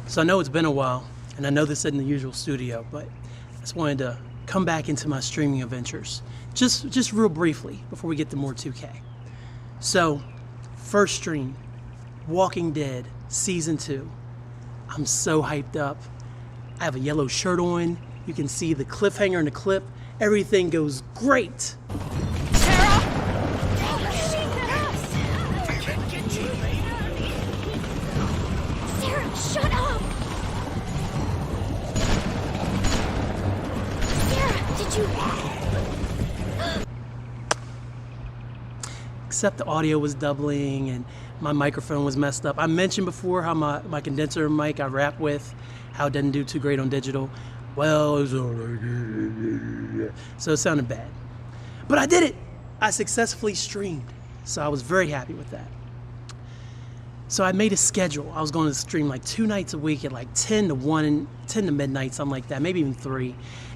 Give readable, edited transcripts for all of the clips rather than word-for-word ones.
So I know it's been a while, and I know this isn't the usual studio, but I just wanted to come back into my streaming adventures, just real briefly before we get to more 2K. So, first stream, Walking Dead Season 2. I'm so hyped up. I have a yellow shirt on. You can see the cliffhanger in the clip. Everything goes great. Except the audio was doubling and my microphone was messed up. I mentioned before how my condenser mic I rap with, how it doesn't do too great on digital. Well, it was all right. So it sounded bad. But I did it. I successfully streamed. So I was very happy with that. So I made a schedule. I was going to stream like 2 nights a week at like 10 to 1 and 10 to midnight, something like that, maybe even 3.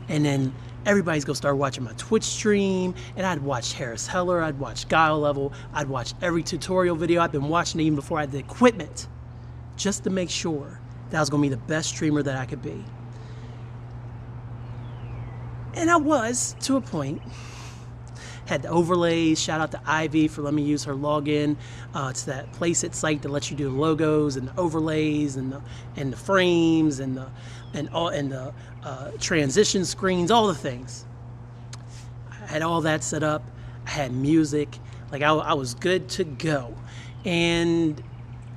And then everybody's gonna start watching my Twitch stream, and I'd watch Harris Heller, I'd watch Guile Level, I'd watch every tutorial video. I've been watching even before I had the equipment, just to make sure that I was gonna be the best streamer that I could be. And I was, to a point. Had the overlays. Shout out to Ivy for letting me use her login. It's that Placeit site that lets you do the logos and the overlays and the frames and the transition screens, all the things. I had all that set up. I had music. Like I was good to go. And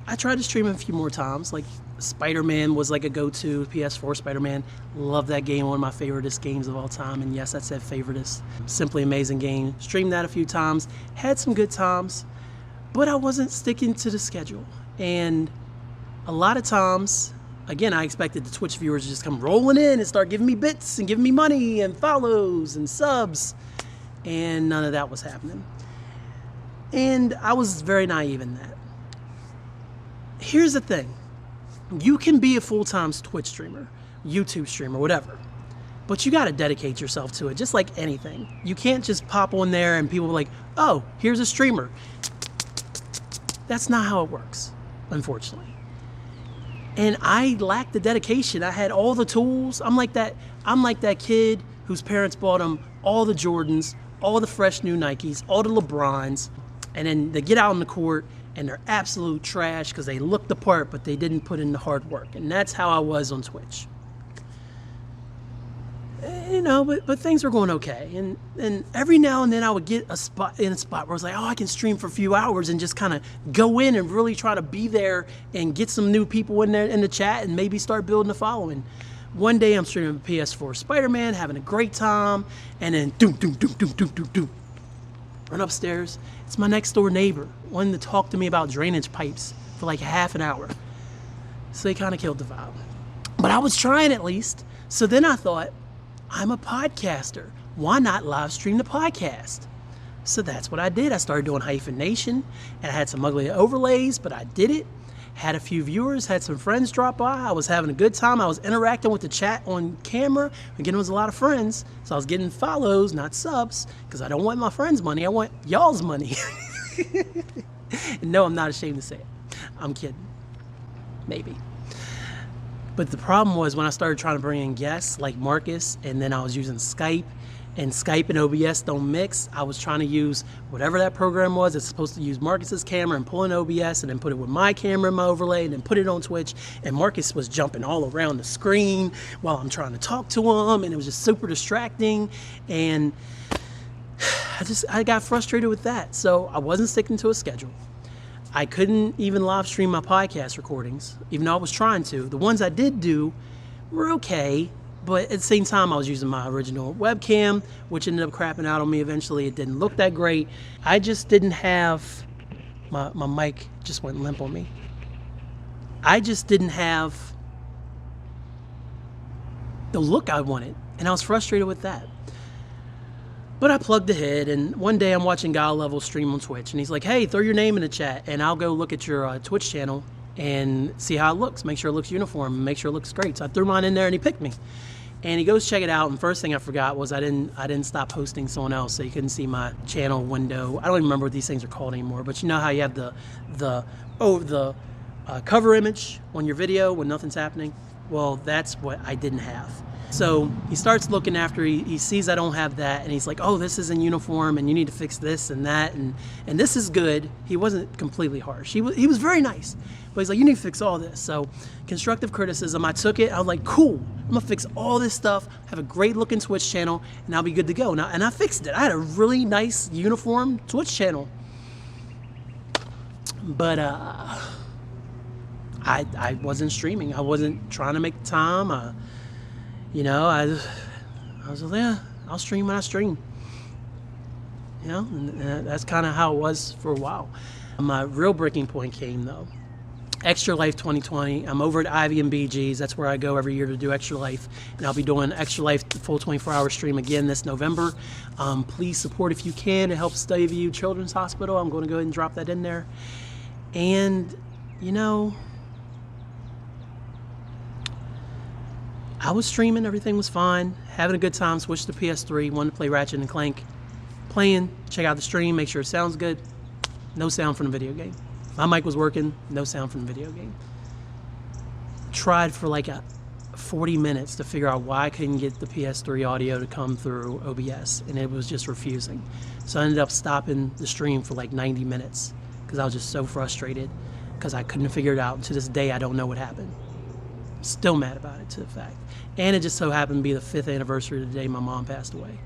I tried to stream a few more times. Like Spider-Man was like a go-to, PS4 Spider-Man. Love that game, one of my favoriteest games of all time. And yes, I said favoriteest. Simply amazing game. Streamed that a few times. Had some good times, but I wasn't sticking to the schedule. And a lot of times, again, I expected the Twitch viewers to just come rolling in and start giving me bits and giving me money and follows and subs. And none of that was happening. And I was very naive in that. Here's the thing. You can be a full-time Twitch streamer, YouTube streamer, whatever, but you got to dedicate yourself to it, just like anything. You can't just pop on there and people are like, oh, here's a streamer. That's not how it works, unfortunately. And I lacked the dedication. I had all the tools. I'm like that kid whose parents bought him all the Jordans, all the fresh new Nikes, all the LeBrons, and then they get out on the court and they're absolute trash because they looked the part, but they didn't put in the hard work. And that's how I was on Twitch. You know, but things were going okay. And every now and then I would get a spot where I was like, oh, I can stream for a few hours and just kind of go in and really try to be there and get some new people in there in the chat and maybe start building a following. One day I'm streaming PS4 Spider-Man, having a great time, and then doom, doom, doom, doom, doom, doom, doom. Run upstairs. It's my next door neighbor wanting to talk to me about drainage pipes for like half an hour. So they kind of killed the vibe. But I was trying at least. So then I thought, I'm a podcaster. Why not live stream the podcast? So that's what I did. I started doing HYPHEN Nation, and I had some ugly overlays, but I did it. Had a few viewers, had some friends drop by. I was having a good time. I was interacting with the chat on camera. Again, it was a lot of friends. So I was getting follows, not subs, because I don't want my friends' money. I want y'all's money. And no, I'm not ashamed to say it. I'm kidding. Maybe. But the problem was when I started trying to bring in guests like Marcus, and then I was using Skype, and Skype and OBS don't mix. I was trying to use whatever that program was. It's supposed to use Marcus's camera and pull in OBS and then put it with my camera in my overlay and then put it on Twitch. And Marcus was jumping all around the screen while I'm trying to talk to him, and it was just super distracting. And I got frustrated with that. So I wasn't sticking to a schedule. I couldn't even live stream my podcast recordings, even though I was trying to. The ones I did do were okay. But at the same time, I was using my original webcam, which ended up crapping out on me eventually. It didn't look that great. I just didn't have, my mic just went limp on me. I just didn't have the look I wanted, and I was frustrated with that. But I plugged ahead, and one day I'm watching Guile Level stream on Twitch, and he's like, hey, throw your name in the chat, and I'll go look at your Twitch channel and see how it looks, make sure it looks uniform, make sure it looks great. So I threw mine in there, and he picked me. And he goes check it out, and first thing I forgot was I didn't stop hosting someone else, so you couldn't see my channel window. I don't even remember what these things are called anymore, but you know how you have the cover image on your video when nothing's happening. Well, that's what I didn't have. So he starts looking after, he sees I don't have that, and he's like, oh, this isn't uniform, and you need to fix this and that, and this is good. He wasn't completely harsh. He was very nice, but he's like, you need to fix all this. So constructive criticism, I took it. I was like, cool, I'm gonna fix all this stuff, have a great looking Twitch channel, and I'll be good to go. And I fixed it. I had a really nice uniform Twitch channel. But I wasn't streaming. I wasn't trying to make time. You know, I was like, yeah, I'll stream when I stream. You know, and that's kind of how it was for a while. My real breaking point came though. Extra Life 2020. I'm over at Ivy and BG's. That's where I go every year to do Extra Life. And I'll be doing Extra Life full 24-hour stream again this November. Please support if you can. It helps Skyview Children's Hospital. I'm going to go ahead and drop that in there. And, you know, I was streaming, everything was fine, having a good time, switched to PS3, wanted to play Ratchet and Clank. Playing, check out the stream, make sure it sounds good. No sound from the video game. My mic was working, no sound from the video game. Tried for like 40 minutes to figure out why I couldn't get the PS3 audio to come through OBS, and it was just refusing. So I ended up stopping the stream for like 90 minutes because I was just so frustrated because I couldn't figure it out. And to this day, I don't know what happened. Still mad about it, to the fact. And it just so happened to be the 5th anniversary of the day my mom passed away.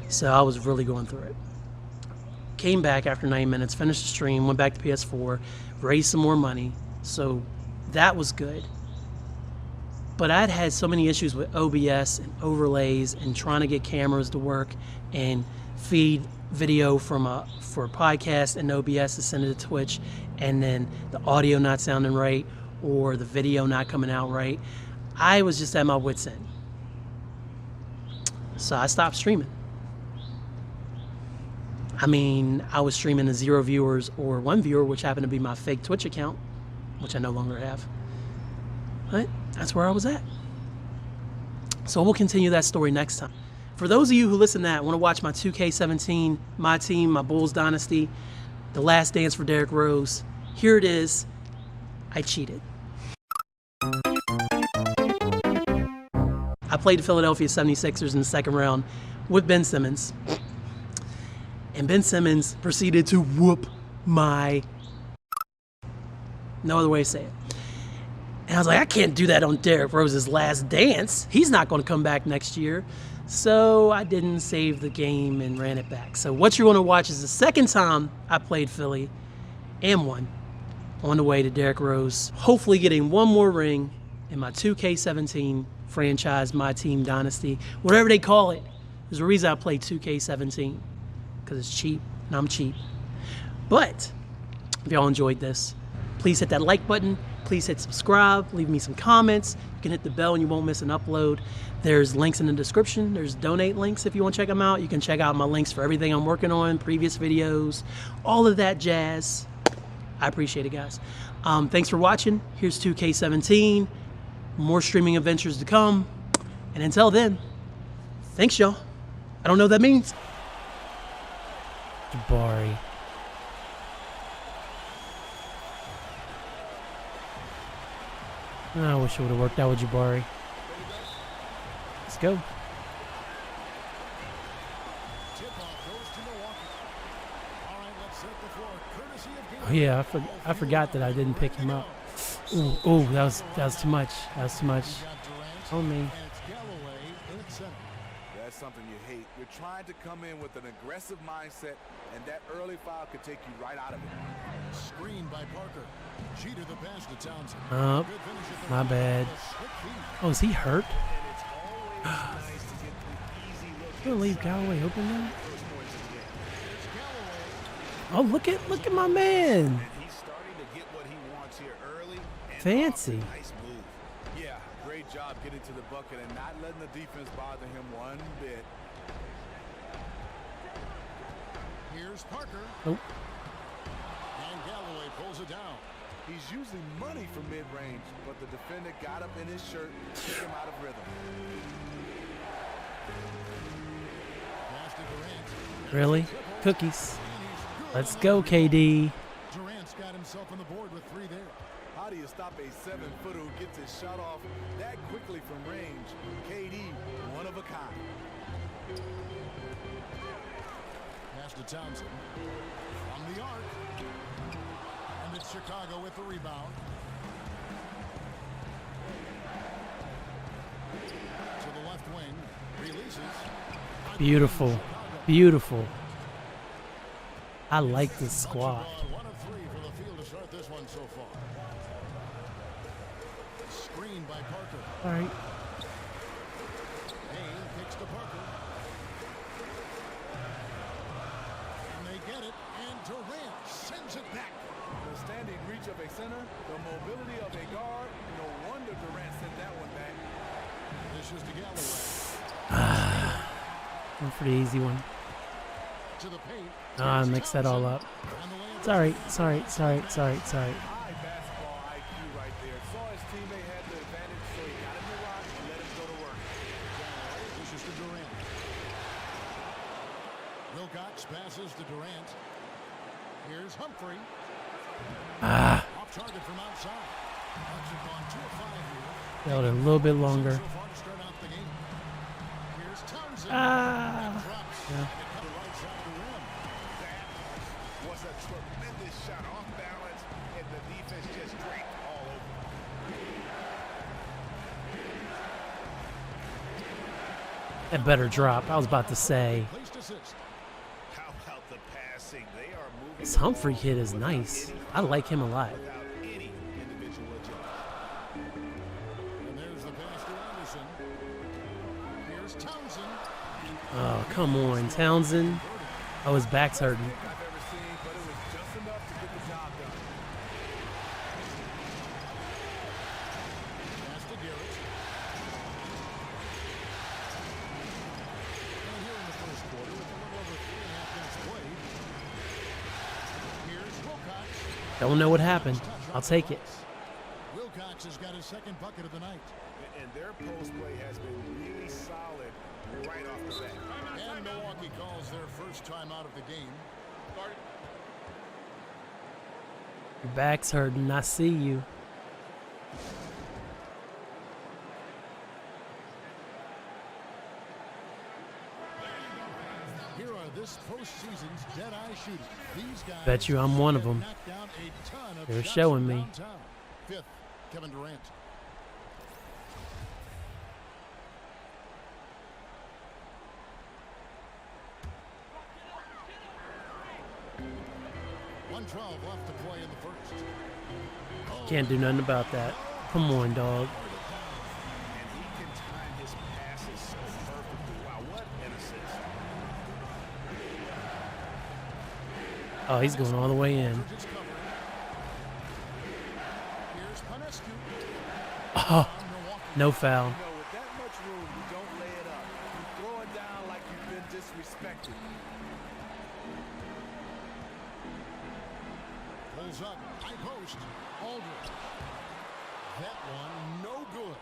So I was really going through it. Came back after 90 minutes, finished the stream, went back to PS4, raised some more money. So that was good. But I'd had so many issues with OBS and overlays and trying to get cameras to work and feed video for a podcast and OBS to send it to Twitch, and then the audio not sounding right or the video not coming out right. I was just at my wit's end. So I stopped streaming. I mean, I was streaming to 0 viewers or 1 viewer, which happened to be my fake Twitch account, which I no longer have. But that's where I was at. So we'll continue that story next time. For those of you who listen to that, want to watch my 2K17, my team, my Bulls dynasty, the last dance for Derrick Rose, here it is. I cheated. I played the Philadelphia 76ers in the second round with Ben Simmons. And Ben Simmons proceeded to whoop my... No other way to say it. And I was like, I can't do that on Derrick Rose's last dance. He's not going to come back next year. So I didn't save the game and ran it back. So what you're going to watch is the second time I played Philly and won, on the way to Derrick Rose, hopefully getting one more ring in my 2K17 franchise, my team dynasty, whatever they call it. There's a reason I play 2K17, because it's cheap and I'm cheap. But if y'all enjoyed this, please hit that like button. Please hit subscribe, leave me some comments. You can hit the bell and you won't miss an upload. There's links in the description. There's donate links if you want to check them out. You can check out my links for everything I'm working on, previous videos, all of that jazz. I appreciate it, guys. Thanks for watching. Here's 2K17. More streaming adventures to come. And until then, thanks, y'all. I don't know what that means. Jabari. I wish it would have worked out with Jabari. Let's go. Oh yeah, I forgot that I didn't pick him up. Ooh, that was too much. That was too much. Oh me. That's something you hate. You're trying to come in with an aggressive mindset, and that early foul could take you right out of it. Screen by Parker. Cheated the pass to Townsend. Oh, my bad. Oh, is he hurt? Gonna leave Galloway open now? Oh, look at my man. Fancy. Yeah, great job getting to the bucket and not letting the defense bother him one bit. Here's Parker. Nope. And Galloway pulls it down. He's using money from mid-range, but the defender got up in his shirt, took him out of rhythm. Pass to Durant. Really? Cookies. Let's go, KD. Durant's got himself on the board with 3 there. How do you stop a 7-footer who gets his shot off that quickly from range? KD, one of a kind. Pass to Townsend. From the arc. And it's Chicago with the rebound. To the left wing. Releases. Beautiful. Beautiful. I like this squad. 1 of 3 for the field to start this one so far. Screen by Parker. All right. Hayes kicks to Parker. And they get it. And Durant sends it back. The standing reach of a center, the mobility of a guard. No wonder Durant sent that one back. This is to Galloway. One for the easy one. To the paint. I mixed that all up. Sorry. High basketball IQ right there. Saw his teammate had the advantage, so he got him the rock and let him go to work. This is to Durant. Wilcox passes to Durant. Here's Humphrey. Off target from outside. Bucks have gone 2 of 5 here. Held it a little bit longer. So far to start out the game. Here's Townsend. Ah. Drops. Yeah. And it comes right side of the rim. That was a tremendous shot off balance, and the defense just draped all over. That better drop. I was about to say. Placed assist. How about the passing? They are moving. This Humphrey hit is nice. I like him a lot. Without any individual adjustment. And there's the pass to Anderson. Here's Townsend. Oh, come on, Townsend. Oh, his back's hurting. I've ever seen, but it was just enough to get the job done. Pass to Garrett. And here in the first quarter, with a little over 3.5 minutes played. Here's Wilcox. Don't know what happened. I'll take it. Wilcox has got his second bucket of the night. And their post play has been really solid right off the bat. And Milwaukee calls their first time out of the game. Your back's hurting. I see you. Here are this postseason's dead-eye shooters. These guys Bet you I'm one of them. knocked down a ton of They're shots showing from me. downtown. Fifth, Kevin Durant. .112 left to play in the first. Can't do nothing about that. Come on, dog. And he can time his passes so perfectly. Wow, what an assist. Oh, he's going all the way in. Here's Panescu. Oh, no foul. You know, with that much room, you don't lay it up. You throw it down like you've been disrespected. Pulls up, high post, Aldridge. That one, no good.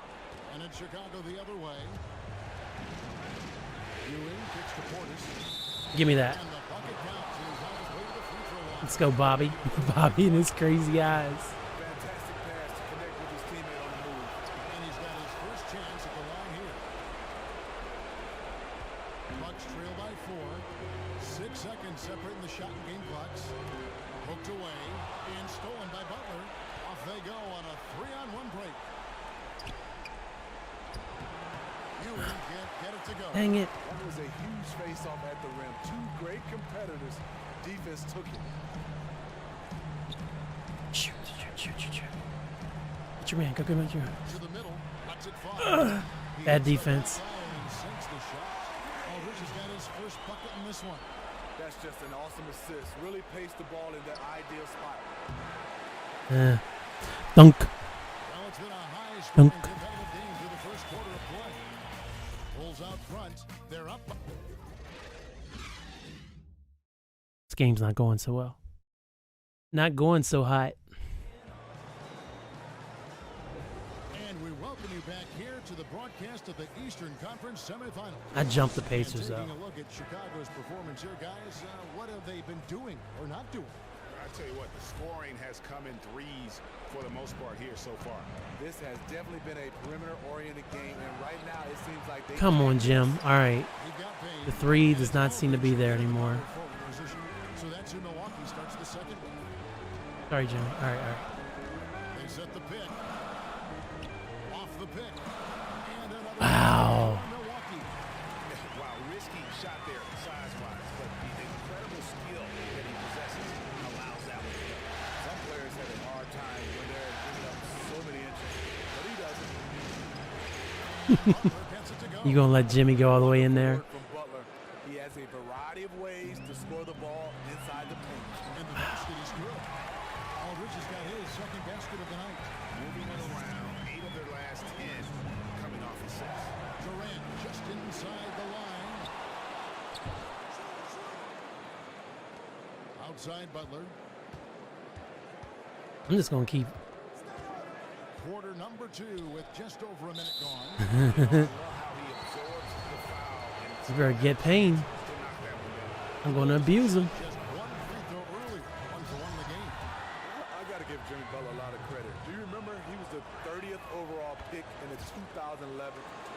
And it's Chicago the other way. Ewing kicks to Portis. Give me that. And the bucket counts. And he's on his way to the free throw line. Let's go, Bobby. Bobby and his crazy eyes. Fantastic pass to connect with his teammate on the move. And he's got his first chance at the line here. Bucks trail by 4. 6 seconds separating the shot and game clocks. Hooked away and stolen by Butler. Off they go on a 3-on-1 break. Ewing can't get it to go. Dang it. That was a huge face-off at the rim. Two great competitors. Defense took it. Shoot. Get your man. Go get your man. To the middle. Cuts it far. Bad defense. And sinks the shot. Aldridge has got his first bucket in this one. That's just an awesome assist. Really paced the ball in that ideal spot. Dunk. Well, it's been a high-scoring competitive game through the first quarter of play. Bulls out front. They're up. This game's not going so well. Not going so hot. And we welcome you back here to the broadcast of the Eastern Conference semifinals. I jumped the Pacers, Taking though. a look at Chicago's performance here, guys. What have they been doing or not doing? tell you what, the scoring has come in threes for the most part here so far. This has definitely been a perimeter-oriented game, and right now it seems like they... Come on, Jim. All right. The three does not seem to be there anymore. So that's who Milwaukee starts the second. Sorry, Jimmy. All right, all right. They set the pick. Off the pick. And another Wow. Milwaukee. Wow, risky shot there size-wise, but the incredible skill that he possesses allows that one to go. Some players have a hard time when they're giving up so many inches, but he doesn't. Butler gets it to go. You gonna let Jimmy go all the way in there? From Butler, he has a variety of ways to score the ball inside the paint. And the basket is good. Aldridge has got his second basket of the night. Moving it around, 8 of their last 10 coming off assists. Durant just inside the line. Outside Butler. I'm just gonna keep. Quarter number 2 with just over a minute gone. Love how he absorbs the foul and You better get Payne. to knock that one down. I'm gonna abuse him. Just one free throw early. 1 for 1 in the game. I got to give Jimmy Butler a lot of credit. Do you remember he was the 30th overall pick in the 2011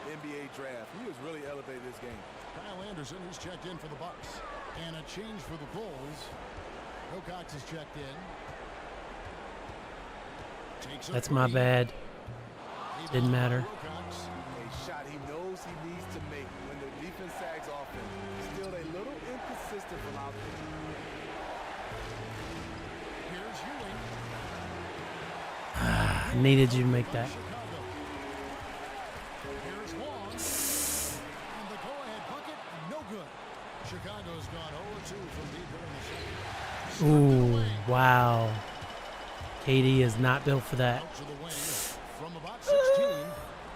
NBA draft? He was really elevated this game. Kyle Anderson, who's checked in for the Bucks. And a change for the Bulls. Wilcox is checked in. Takes a That's my three. bad. Rebound Didn't matter. Wilcox. A shot he knows he needs to make when the defense sags off him. Still a little inconsistent from out there. Here's Ewing. I needed you to make that. Chicago. Here's Long. And the go-ahead bucket, no good. Chicago's gone 0-2 from deep here in the second. Ooh, wow. KD is not built for that. Out to the wing from about 16.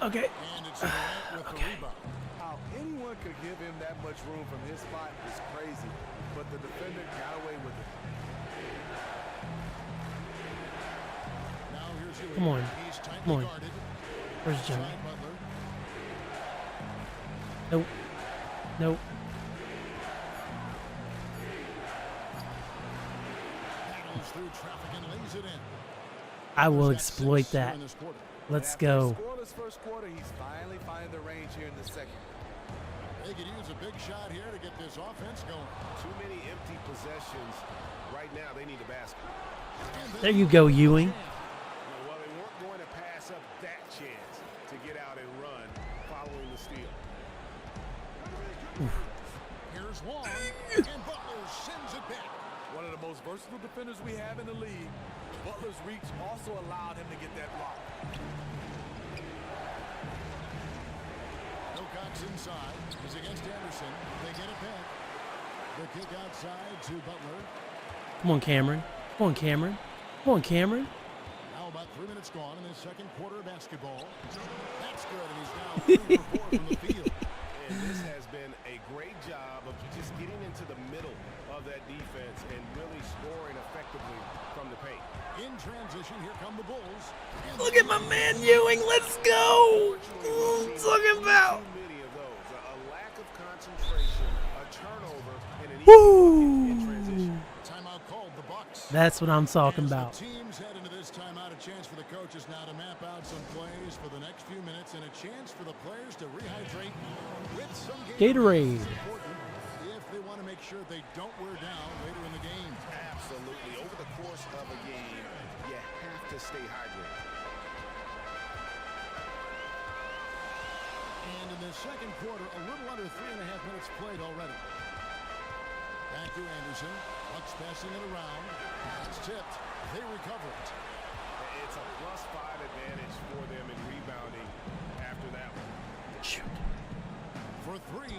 Okay. And it's Durant with the rebound. How anyone could give him that much room from his spot is crazy, but the defender got away with it. Now here's Ewing. Come on. He's tightly Come on. guarded. Where's Jimmy? Side Butler. Nope. Nope. Battles through traffic and lays it in. I will He's got exploit 6 that. in this quarter. Let's After a go. scoreless first quarter, he's finally finding the range here in the second. They could use a big shot here to get this offense going. Too many empty possessions. Right now, they need a basket. And There you go, Ewing. Well, they weren't going to pass up that chance to get out and run following the steal. here's Long. And Butler sends it back. One of the most versatile defenders we have in the league. Butler's reach also allowed him to get that block. Wilcox inside. He's against Anderson. They get it back. The kick outside to Butler. Come on, Cameron. Come on, Cameron. Come on, Cameron. Now about 3 minutes gone in the second quarter of basketball. That's good, and he's now 3 for 4 from the field. And this has been a great job of just getting into the middle of that defense and really scoring effectively from the paint. In transition, here come the Bulls. And Look at my man Ewing. Let's go. Talking about. Too many of those. A lack of concentration, a turnover, and an Woo. in transition. timeout called the Bucks. That's what I'm talking As about. the teams head into this timeout, a chance for the coaches now to map out some plays for the next few minutes and a chance for the players to rehydrate with some Gatorade. It's important if they want to make sure they don't wear down later in the game. Absolutely. Over the course of a game, you have to stay hydrated. And in the second quarter, a little under 3.5 minutes played already. Back to Anderson. Bucks passing it around. It's tipped. They recover it. It's a +5 advantage for them in rebounding after that one. Shoot. For 3.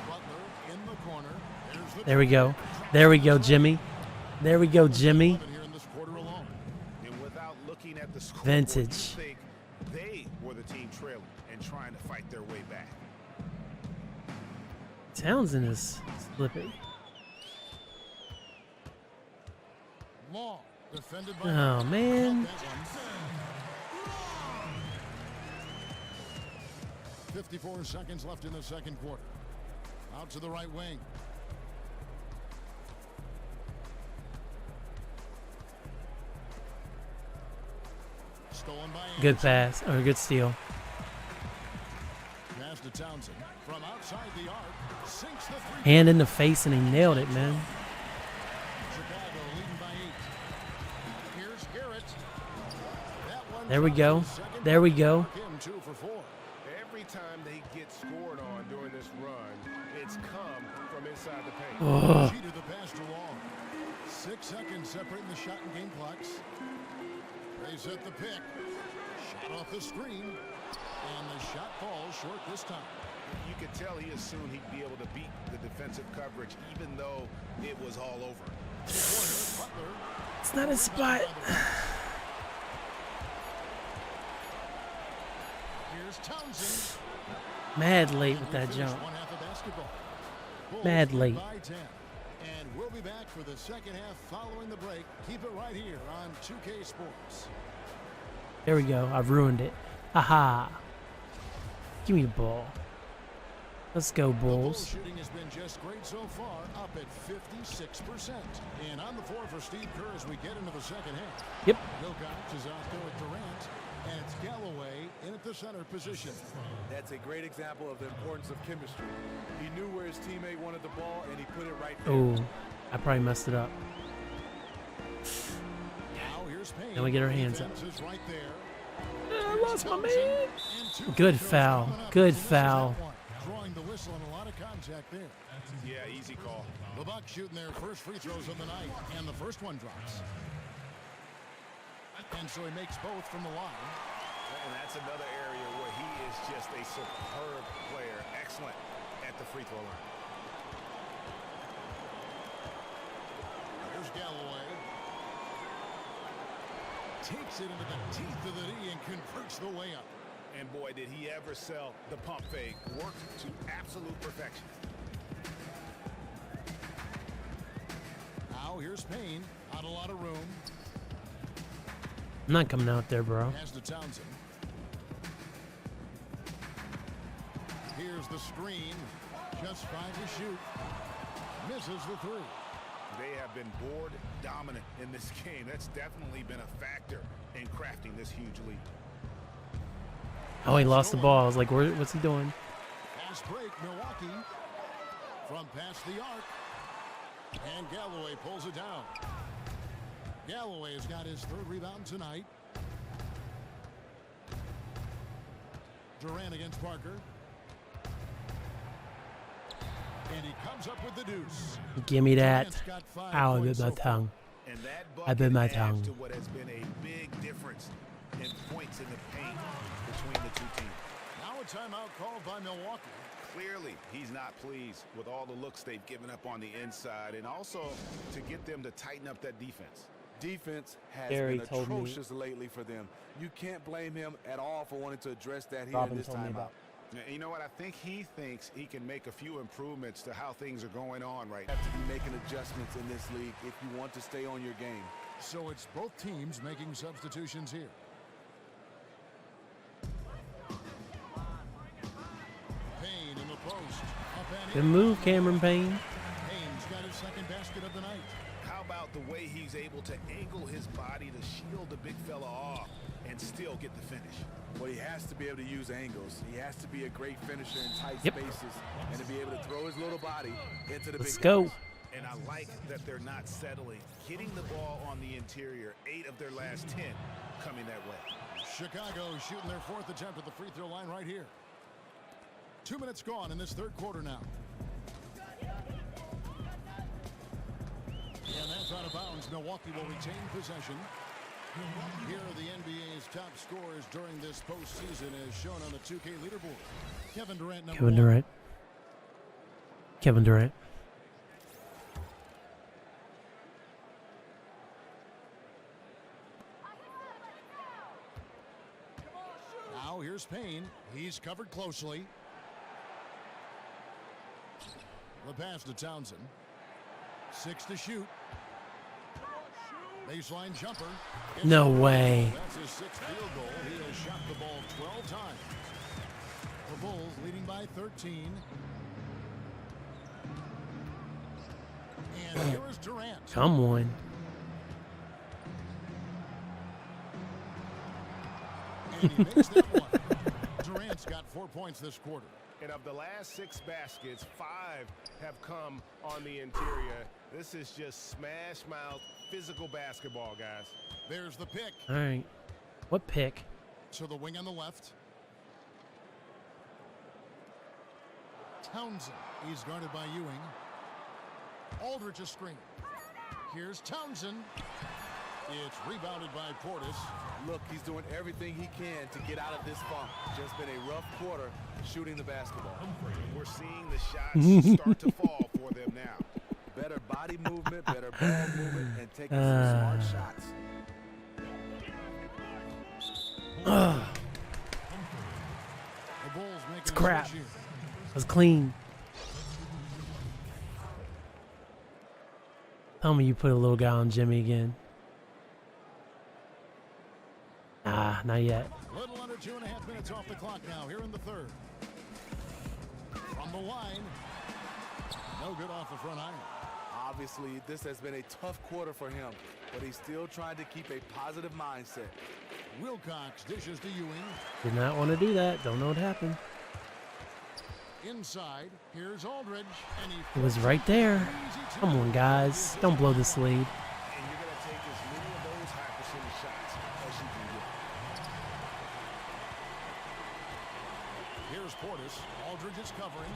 Butler in the corner. There's the There we go. There we go, Jimmy. There we go, Jimmy. Here in this quarter alone. And without looking at the scoreboard, Vintage. you think they were the team trailing and trying to fight their way back. Townsend is slipping. Long defended by Oh, man. 54 seconds left in the second quarter. Out to the right wing. Stolen by Good Anderson. pass or good steal. Pass to Townsend from outside the arc. Sinks the three. Hand in the face and he nailed it, man. Chicago leading by 8. Here's Garrett. That one There we drops go. for the second There we time. go. Him 2 for 4. Every time they get scored on during this run, it's come from inside the paint. Oh, Cheated the pass to Wall. 6 seconds separating the shot and game clocks. They set the pick. Shot off the screen. And the shot falls short this time. You could tell he assumed he'd be able to beat the defensive coverage, even though it was all over. Butler. it's not a spot. Here's Townsend. Mad late with We that finish jump. one half of basketball. Bulls Mad lead late. by 10. And we'll be back for the second half following the break. Keep it right here on 2K Sports. There we go. I've ruined it. Haha. Give me the ball. Let's go, The Bulls Bulls. shooting has been just great so far, up at 56%. And on the floor for Steve Kerr as we get into the second half. Yep. Wilcox is out there with Durant, and it's Galloway in at the center position. That's a great example of the importance of chemistry. He knew where his teammate wanted the ball, and he put it right there. Oh, I probably messed it up. Now here's Payne. Then we get our hands up. Defense is right there. I lost my man. And 2 Good free throws foul. coming up Good to miss foul. that one. Drawing the whistle and a lot of contact there. Yeah, easy call. The Bucks shooting their first free throws of the night, and the first one drops. And so he makes both from the line. And that's another area where he is just a superb player. Excellent at the free throw line. There's Galloway. Takes it into the teeth of the D and converts the way up. And boy, did he ever sell the pump fake. Worked to absolute perfection. Now here's Payne. Not a lot of room. I'm not coming out there, bro. Pass to Townsend. Here's the screen. Just 5 to shoot. Misses the 3. They have been board dominant in this game. That's definitely been a factor in crafting this huge lead. Oh, he lost the ball. I was like, what's he doing? Fast break, Milwaukee. From past the arc. And Galloway pulls it down. Galloway has got his 3rd rebound tonight. Durant against Parker. And he comes up with the deuce. Give me that. Durant's got 5 Ow, I points bit my so far. tongue. And that I bit my bucket tongue. adds to what has been a big difference in points in the paint between the two teams. Now a timeout called by Milwaukee. Clearly, he's not pleased with all the looks they've given up on the inside, and also to get them to tighten up that defense. Defense has Gary been told me- atrocious lately for them. You can't blame him at all for wanting to address that here Robin in this told me timeout. about. Now, you know what? I think he thinks he can make a few improvements to how things are going on right now. Have to be making adjustments in this league if you want to stay on your game. So it's both teams making substitutions here. Payne in the post. Up and Good in. move, Cameron Payne. Payne's got his 2nd basket of the night. How about the way he's able to angle his body to shield the big fella off and still get the finish? Well, he has to be able to use angles. He has to be a great finisher in tight Yep. spaces and to be able to throw his little body into the Let's big go. guys. And I like that they're not settling. Getting the ball on the interior, 8 of their last 10 coming that way. Chicago shooting their 4th attempt at the free throw line right here. 2 minutes gone in this 3rd quarter now. And that's out of bounds. Milwaukee will retain possession. Here are the NBA's top scorers during this postseason as shown on the 2K leaderboard. Kevin Durant, number Kevin 1. Durant. Kevin Durant. Now here's Payne. He's covered closely. The pass to Townsend. 6 to shoot. Baseline jumper. It's No good. way. That's his 6th field goal. He has shot the ball 12 times. The Bulls leading by 13. And here is Durant. Come on. and he makes that one. Durant's got 4 points this quarter. And of the last 6 baskets, 5 have come on the interior. This is just smash mouth physical basketball, guys. There's the pick. All right. What pick? To the wing on the left. Townsend. He's guarded by Ewing. Aldridge a screen. Here's Townsend. It's rebounded by Portis. Look, he's doing everything he can to get out of this funk. Just been a rough quarter shooting the basketball. We're seeing the shots start to fall for them now. Better body movement, better ball movement, and taking some smart shots. The Bulls making It's crap. a switch here. It was clean. Tell me you put a little guy on Jimmy again. Nah, not yet. Little under 2.5 minutes off the clock now here in the third. From the line. No good off the front iron. Obviously, this has been a tough quarter for him, but he's still trying to keep a positive mindset. Wilcox dishes to Ewing. Did not want to do that. Don't know what happened. Inside, here's Aldridge, and he It was right there. Come on, guys. Don't blow this lead. And you're going to take as many of those high percentage shots as you can get. Here's Portis. Aldridge is covering.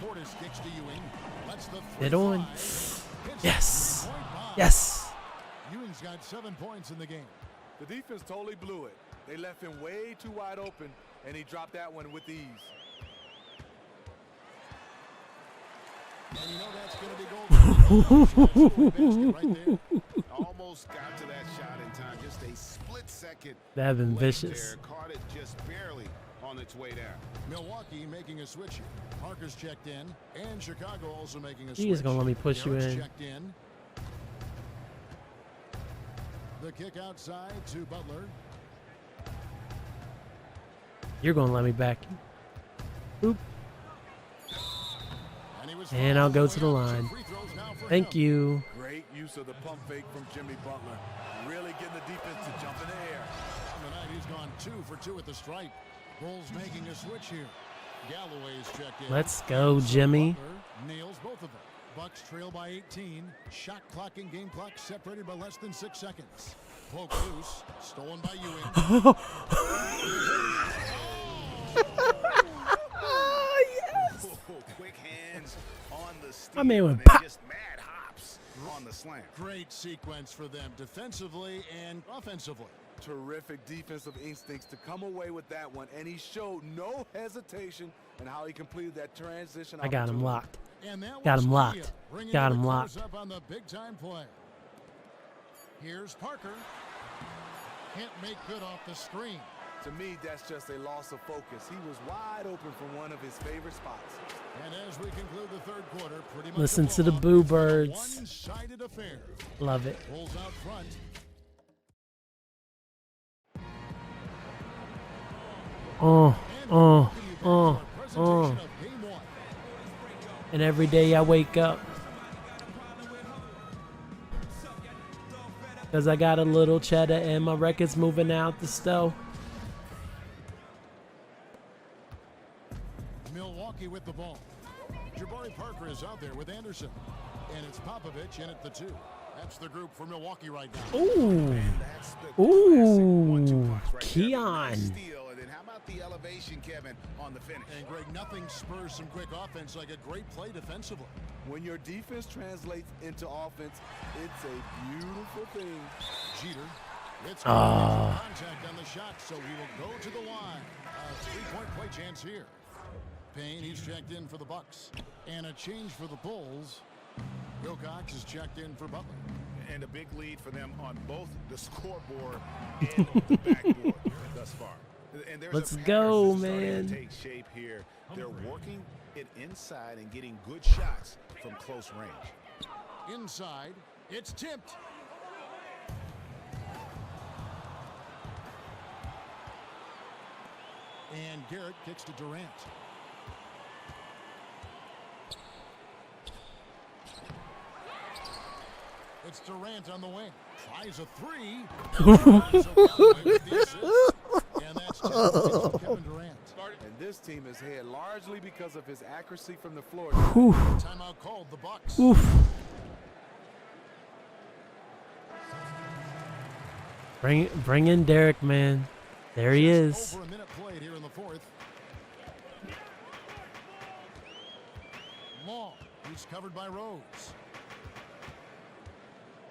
Portis kicks to Ewing. Lets the It on. 3-5. Yes. Three-point bomb. Yes. Ewing's got 7 points in the game. The defense totally blew it. They left him way too wide open, and he dropped that one with ease. And you know that's going to be goal. Right there. Almost got to that shot in time. Just a split second. That'd been late vicious. there. Caught it just barely on its way down. Milwaukee making a switch here. Parker's checked in, and Chicago also making a switch. He is gonna let me push you Derrick's in. checked in. The kick outside to Butler. You're going to let me back. Oop. And, he was And I'll go fouled to the away out. line. Two free throws now for Thank him. you. Great use of the pump fake from Jimmy Butler. Really getting the defense to jump in the air. Tonight he's gone 2 for 2 at the stripe. Bulls making a switch here. Galloway's checked in. Let's go, Jimmy. Butler nails both of them. Bucks trail by 18. Shot clock and game clock separated by less than 6 seconds. Poke loose. Stolen by Ewing. Yes. Quick hands on the steal. My man went and pop. just mad hops on the slam. Great sequence for them defensively and offensively. Terrific defensive instincts to come away with that one, and he showed no hesitation in how he completed that transition. I got him opportunity. locked. And that Got was him locked. Scalia bringing Got the him close locked. up on the big-time play. Here's Parker. Can't make good off the screen. To me, that's just a loss of focus. He was wide open from one of his favorite spots. And as we conclude the third quarter, pretty much Listen a to the blowout. Boo It's a Birds. one-sided affair. Love it. Bulls out front. Presentation of game 1. And every day I wake up, because I got a little cheddar and my record's moving out the stove. Milwaukee with the ball. Jabari Parker is out there with Anderson. And it's Popovich in at the 2. That's the group for Milwaukee right now. Ooh. That's the Ooh. classic 1-2 punch right there. Keon. Nice steal. And then how about the elevation, Kevin, on the finish? And Greg, nothing spurs some quick offense like a great play defensively. When your defense translates into offense, it's a beautiful thing. Jeter. It's contact on the shot, so he will go to the line. A 3-point play chance here. Payne, he's checked in for the Bucks. And a change for the Bulls. Wilcox is checked in for Butler. And a big lead for them on both the scoreboard and the backboard thus far. And there's Let's a pattern go, that's starting man. to take shape here. They're working it inside and getting good shots from close range. Inside, it's tipped. And Garrett kicks to Durant. It's Durant on the wing. Tries a three. With the assist. And that's 10 points for Kevin Durant. And this team is ahead largely because of his accuracy from the floor. Oof. Timeout called the Bucks. Oof. Bring in Derrick, man. There he is. Over a minute played here in the fourth. Long. He's covered by Rose.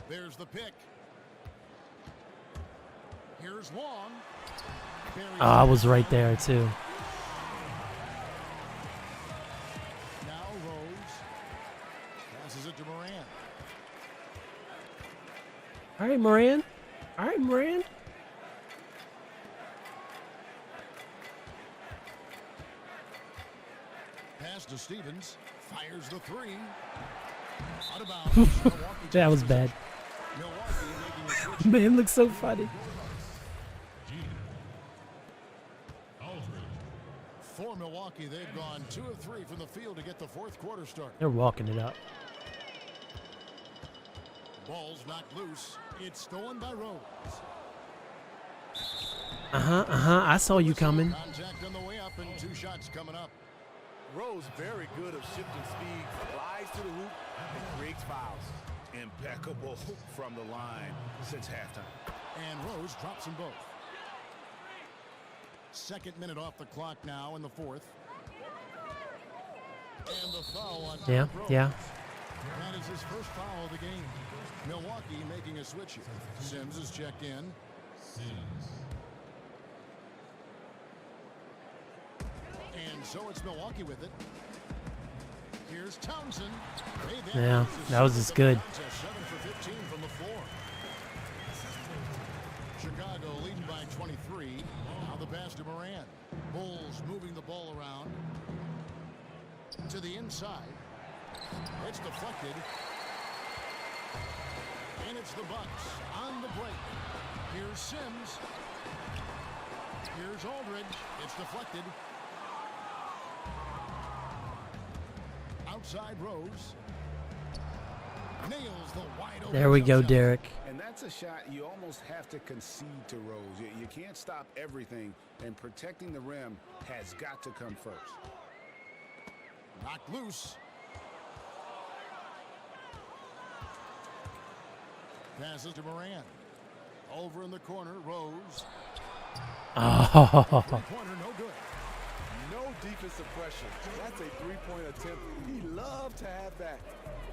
There's the pick. Here's Long. Oh, I was right there too. Now Rose. Passes it to Moran. All right, Moran. All right, Moran. Pass to Stevens. Fires the three. Out of bounds. Milwaukee That was bad. Milwaukee making a switch. Man, looks so funny. For Milwaukee, they've gone 2 of 3 from the field to get the fourth quarter started. They're walking it up. Ball's knocked loose. It's stolen by Rose. I saw you coming. Contact on the way up and 2 shots coming up. Rose very good at shifting speed, flies to the hoop, and creates fouls. Impeccable from the line since halftime. And Rose drops them both. Second minute off the clock now in the fourth. And the foul on Yeah, Rose. yeah. That is his first foul of the game. Milwaukee making a switch here. Sims is checked in. And so it's Milwaukee with it. Here's Townsend. Hey, Yeah, that was just good. 7 for 15 from the floor. Chicago leading by 23. Now the pass to Moran. Bulls moving the ball around to the inside. It's deflected. And it's the Bucks on the break. Here's Sims. Here's Aldridge. It's deflected. Outside Rose. Nails the wide open. There we go, shot. Derrick. And that's a shot you almost have to concede to Rose. You can't stop everything, and protecting the rim has got to come first. Knocked loose. Passes to Moran. Over in the corner, Rose. Oh, Three-pointer, no good. No defensive pressure. That's a three-point attempt. He loved to have that.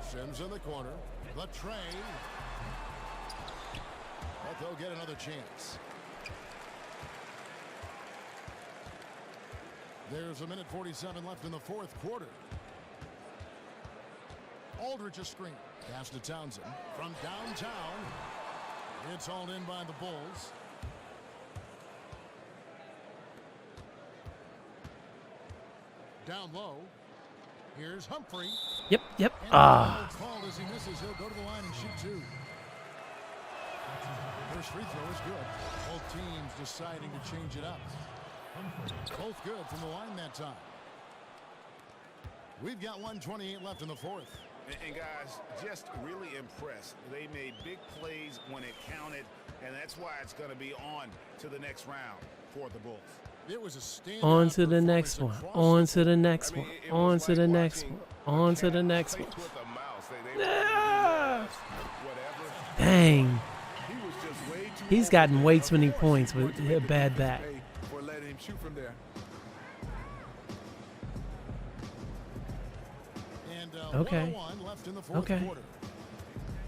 Sims in the corner. The tray. But they'll get another chance. There's a minute 47 left in the fourth quarter. Aldridge a screen. Pass to Townsend from downtown. It's hauled in by the Bulls. Down low. Here's Humphrey. yep. And Ah, the foul as he misses. He'll go to the line and shoot 2. First free throw is good. Both teams deciding to change it up. Both good from the line that time. We've got 1:28 left in the fourth. And guys, just really impressed. They made big plays when it counted, and that's why it's going to be on to the next round for the Bulls. It was a standout on to the next one. performance On across to the next I mean, one. it On was to like the next watching one. On to a the cat next play one. with a mouse. Ah! Whatever. Dang. He was just way too He's open. gotten way too many Of course, points he's with going to a make the bad defense back. pay for letting him shoot from there. And Okay. 1:01 left in the fourth Okay. quarter.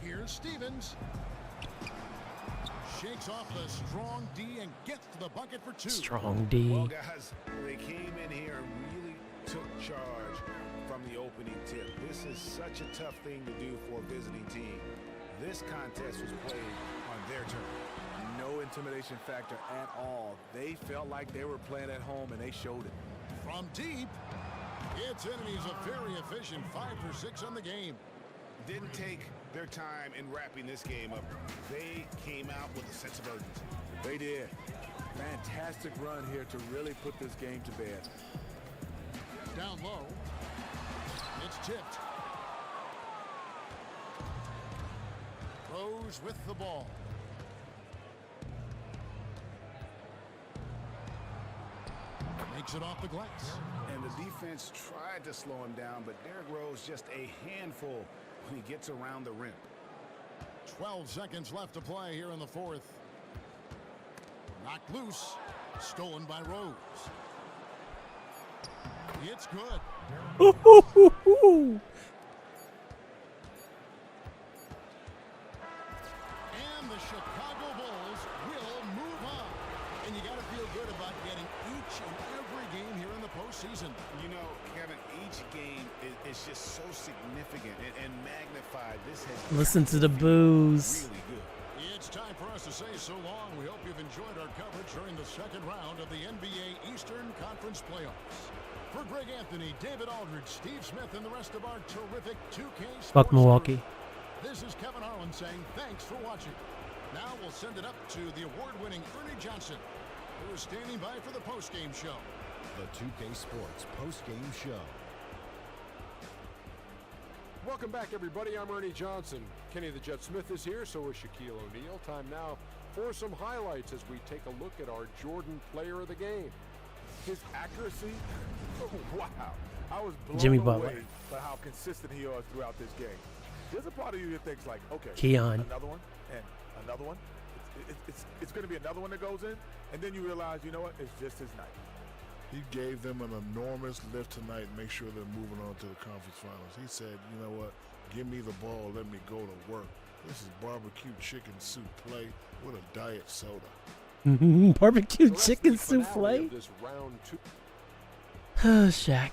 Here's Stevens. Shakes off the strong D and gets to the bucket for 2. Strong Well, D. guys, they came in here and really took charge from the opening tip. This is such a tough thing to do for a visiting team. This contest was played on their turn. No intimidation factor at all. They felt like they were playing at home, and they showed it. From deep, it's in, and he's a very efficient 5 for 6 on the game. Didn't take their time in wrapping this game up. They came out with a sense of urgency. They did. Fantastic run here to really put this game to bed. Down low. It's tipped. Rose Rose with the ball. Makes it off the glass. And the defense tried to slow him down, but Derrick Rose just a handful when he gets around the rim. 12 seconds left to play here in the fourth. Knocked loose. Stolen by Rose. It's good. And the Chicago Bulls will move on. And you got to feel good about getting each and every game here in the postseason. You know, Kevin, each game is just so significant and magnified. This has Listen to the boos. really good. It's time for us to say so long. We hope you've enjoyed our coverage during the second round of the NBA Eastern Conference Playoffs. For Greg Anthony, David Aldridge, Steve Smith, and the rest of our terrific 2K Fuck Sports Milwaukee. crew, this is Kevin Harlan saying thanks for watching. Now we'll send it up to the award-winning Ernie Johnson, who is standing by for the post-game show. The 2K Sports post-game show. Welcome back, everybody. I'm Ernie Johnson. Kenny the Jet Smith is here, so is Shaquille O'Neal. Time now for some highlights as we take a look at our Jordan player of the game. His accuracy, wow. I was blown Jimmy away Butler. by how consistent he was throughout this game. There's a part of you that thinks like, okay, Keon. another one, and another one. It's going to be another one that goes in, and then you realize, you know what, it's just his night. He gave them an enormous lift tonight and make sure they're moving on to the conference finals. He said, you know what, give me the ball, let me go to work. This is barbecue chicken soup play with a diet soda. Barbecue So that's chicken the finale souffle. of this round two. Oh, Shaq.